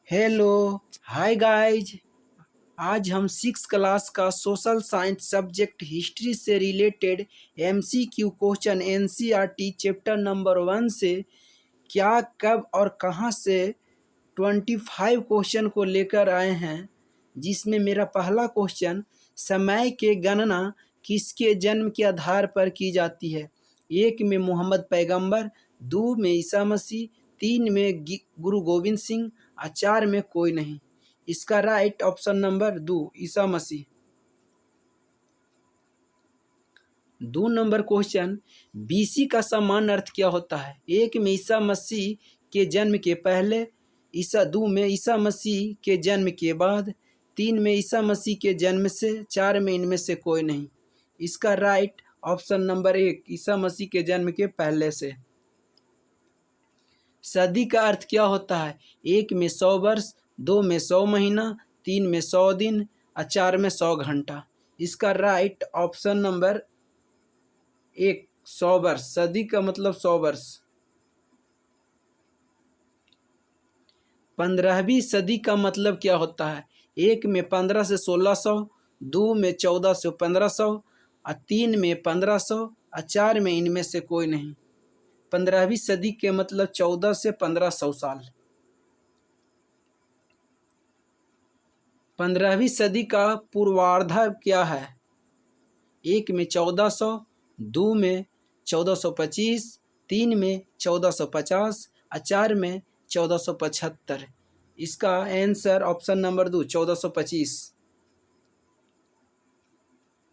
Hello, hi guys. आज हम six class का सोशल साइंस सब्जेक्ट हिस्ट्री से related MCQ question NCERT chapter number 1 से क्या, कब और कहां से 25 क्वेश्चन को लेकर आए हैं। जिसमें मेरा पहला क्वेश्चन, समय के गणना किसके जन्म के आधार पर की जाती है। 1 में मोहम्मद पैगंबर, 2 में ईसा मसीह, 3 में गुरु गोविंद सिंह और 4 में कोई नहीं। इसका right option number 2 Isa Masih. 2 number question, BC का समान अर्थ क्या होता है। 1 में ईसा मसीह के जन्म के पहले, 2 में ईसा मसीह के जन्म के बाद, 3 में ईसा मसीह के जन्म से, 4 में इनमें से कोई नहीं। इसका right option number 1 Isa Masih के जन्म के पहले से। सदी का अर्थ क्या होता है। 1 में 100 वर्ष, 2 में 100 महीना, 3 में 100 दिन और 4 में 100 घंटा। इसका राइट ऑप्शन नंबर 1 100 वर्ष। सदी का मतलब 100 वर्ष। 15वीं सदी का मतलब क्या होता है। 1 में 15 से 1600, 2 में 14 से 1500 और 3 में 1500 और 4 में इनमें से कोई नहीं। 15वीं सदी के मतलब 14 से 1500 साल। 15वीं सदी का पूर्वार्ध क्या है। 1 में 1400, 2 में 1425, 3 में 1450 और 4 में 1475। इसका answer option number 2 1425।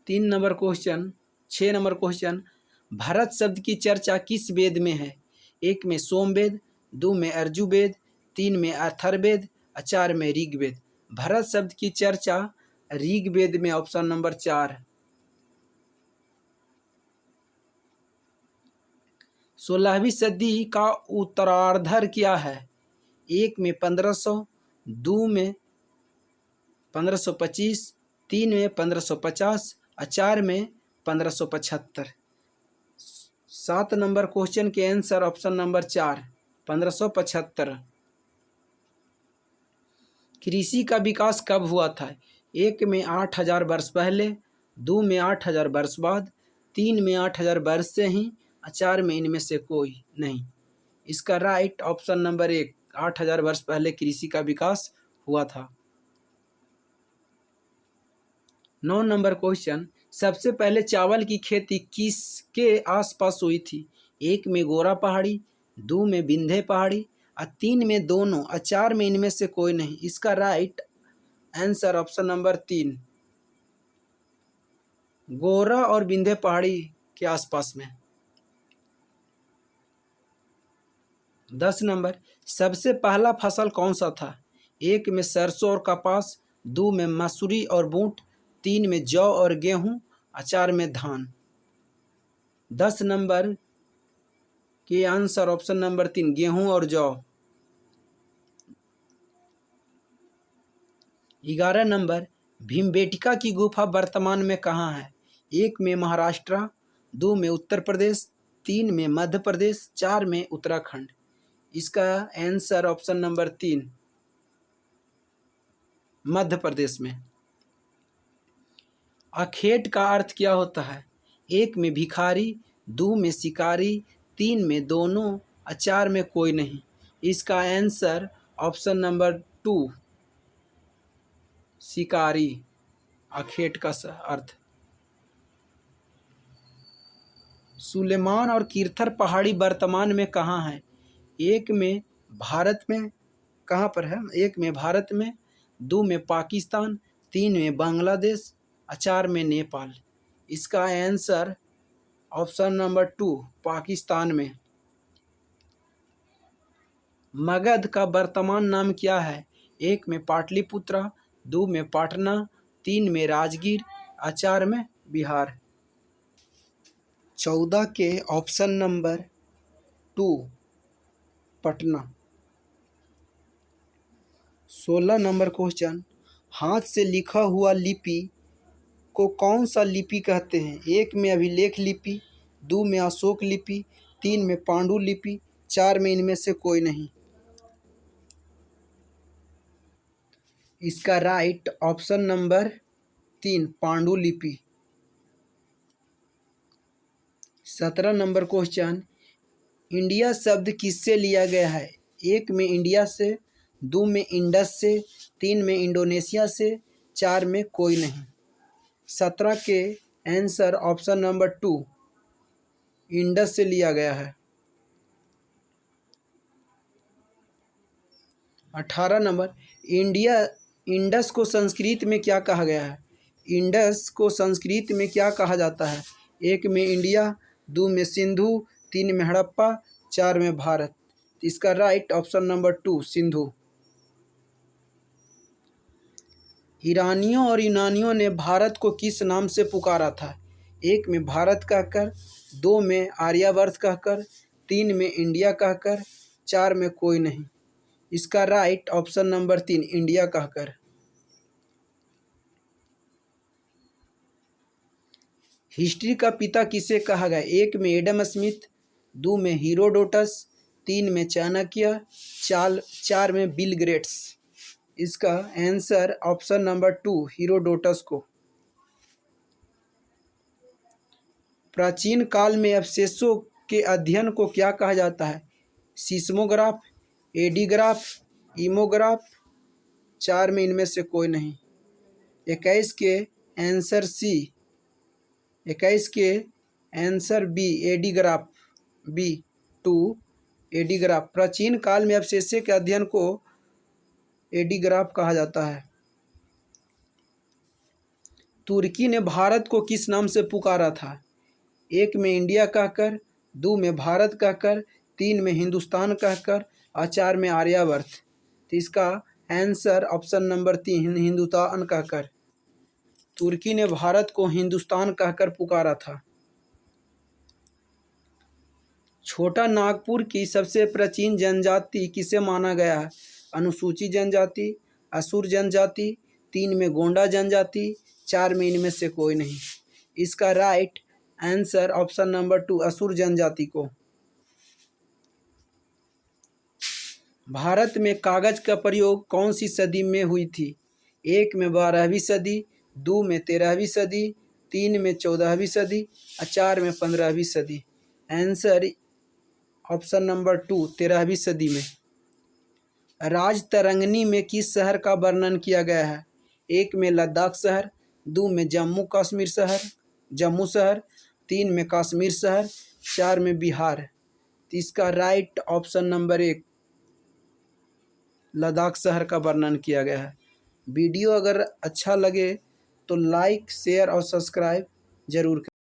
3 number question, 6 number question, Bharat शब्द की चर्चा किस वेद में है। 1 में सोमवेद, 2 में अर्जुवेद, 3 में अथर्ववेद और 4 में ऋग्वेद। भरत शब्द की चर्चा ऋग्वेद में, ऑप्शन नंबर 4। 16वीं सदी का उत्तरार्ध क्या है। 1 में 1500, 2 में 1525, 3 में 1550 और 4 में 1575। 7 नंबर क्वेश्चन के आंसर ऑप्शन नंबर 4 1575। कृषि का विकास कब हुआ था। 1 में 8000 वर्ष पहले, 2 में 8000 वर्ष बाद, 3 में 8000 वर्ष से ही और 4 में इनमें से कोई नहीं। इसका राइट ऑप्शन नंबर 1 8000 वर्ष पहले कृषि का विकास हुआ था। 9 नंबर क्वेश्चन, सबसे पहले चावल की खेती किसके आसपास हुई थी। 1 में गोरा पहाड़ी, 2 में विंध्य पहाड़ी और 3 में दोनों और 4 में इनमें से कोई नहीं। इसका राइट आंसर ऑप्शन नंबर 3 गोरा और विंध्य पहाड़ी के आसपास में। 10 नंबर, सबसे पहला फसल कौन सा था। 1 में सरसों और कपास, 2 में मसूरी और बूट, 3 में जौ और गेहूं और 4 में धान। 10 नंबर के आंसर ऑप्शन नंबर 3 गेहूं और जौ। 11 नंबर, भीमबेटका की गुफा वर्तमान में कहाँ है। 1 में महाराष्ट्र, 2 में उत्तर प्रदेश, 3 में मध्य प्रदेश, 4 में उत्तराखंड। इसका answer option number 3 Madhya Pradesh में। अखेट का अर्थ क्या होता है। 1 में भिखारी, 2 में शिकारी, 3 में दोनों और 4 में कोई नहीं। इसका आंसर ऑप्शन नंबर 2 शिकारी। अखेट का अर्थ। सुलेमान और कीर्थर पहाड़ी वर्तमान में कहाँ है। 1 में भारत में, कहाँ पर है। 1 में भारत में, 2 में पाकिस्तान, 3 में बांग्लादेश और 4 में नेपाल। इसका आंसर ऑप्शन नंबर 2 पाकिस्तान में। मगध का वर्तमान नाम क्या है। 1 में पाटलिपुत्रा, 2 में पाटना, 3 में राजगीर और 4 में बिहार। 14 के option number 2 Patna. 16 number question, हाथ से लिखा हुआ लिपि को कौन सा लिपि कहते हैं। 1 में अभिलेख लिपि, 2 में अशोक लिपि, 3 में पांडु लिपि, 4 में इनमें से कोई नहीं। इसका राइट ऑप्शन नंबर 3 पांडुलिपि। 17 नंबर क्वेश्चन, इंडिया शब्द किससे लिया गया है? 1 में इंडिया से, 2 में इंडस से, 3 में इंडोनेशिया से, 4 में कोई नहीं। 17 के आंसर ऑप्शन नंबर 2 इंडस से लिया गया है। 18 नंबर, इंडस को संस्कृत में क्या कहा गया है? इंडस को संस्कृत में क्या कहा जाता है? 1 में इंडिया, 2 में सिंधु, 3 में हड़प्पा, 4 में भारत। इसका राइट ऑप्शन नंबर 2 सिंधु। ईरानियों और यूनानियों ने भारत को किस नाम से पुकारा था? 1 में भारत कहकर, 2 में आर्यावर्त कहकर, 3 में इंडिया कहकर, 4 में कोई नहीं। इसका राइट ऑप्शन नंबर 3 इंडिया कहकर। हिस्ट्री का पिता किसे कहा गया? 1 में एडम स्मिथ, 2 में हीरोडोटस, 3 में चाणक्य, 4 में बिल गेट्स। इसका आंसर ऑप्शन नंबर 2 हीरोडोटस को। प्राचीन काल में अवशेषों के अध्ययन को क्या कहा जाता है? सीस्मोग्राफ, एडीग्राफ, इमोग्राफ, 4 में इनमें से कोई नहीं। 21 के आंसर सी, 21 के आंसर बी एडीग्राफ, बी 2 एडीग्राफ। प्राचीन काल में अवशेषों के अध्ययन को एडीग्राफ कहा जाता है। तुर्की ने भारत को किस नाम से पुकारा था? 1 में इंडिया कहकर, 2 में भारत कहकर, 3 में हिंदुस्तान कहकर और 4 में आर्यावर्त। तो इसका आंसर ऑप्शन नंबर 3 हिंदुस्तान कहकर। तुर्की ने भारत को हिंदुस्तान कहकर पुकारा था। छोटा नागपुर की सबसे प्राचीन जनजाति किसे माना गया है? अनुसूचित जनजाति, असुर जनजाति, 3 में गोंडा जनजाति, 4 में इनमें से कोई नहीं। इसका राइट आंसर ऑप्शन नंबर 2 असुर जनजाति को। भारत में कागज का प्रयोग कौन सी सदी में हुई थी? 1 में 12वीं सदी, 2 में 13वीं सदी, 3 में 14वीं सदी और 4 में 15वीं सदी। आंसर ऑप्शन नंबर 2 13वीं सदी में। राजतरंगिणी में किस शहर का वर्णन किया गया है? 1 में लद्दाख शहर, 2 में जम्मू शहर, 3 में कश्मीर शहर, 4 में बिहार। इसका राइट ऑप्शन नंबर 1 लद्दाख शहर का वर्णन किया गया है। वीडियो अगर अच्छा लगे तो लाइक, शेयर और सब्सक्राइब जरूर करें।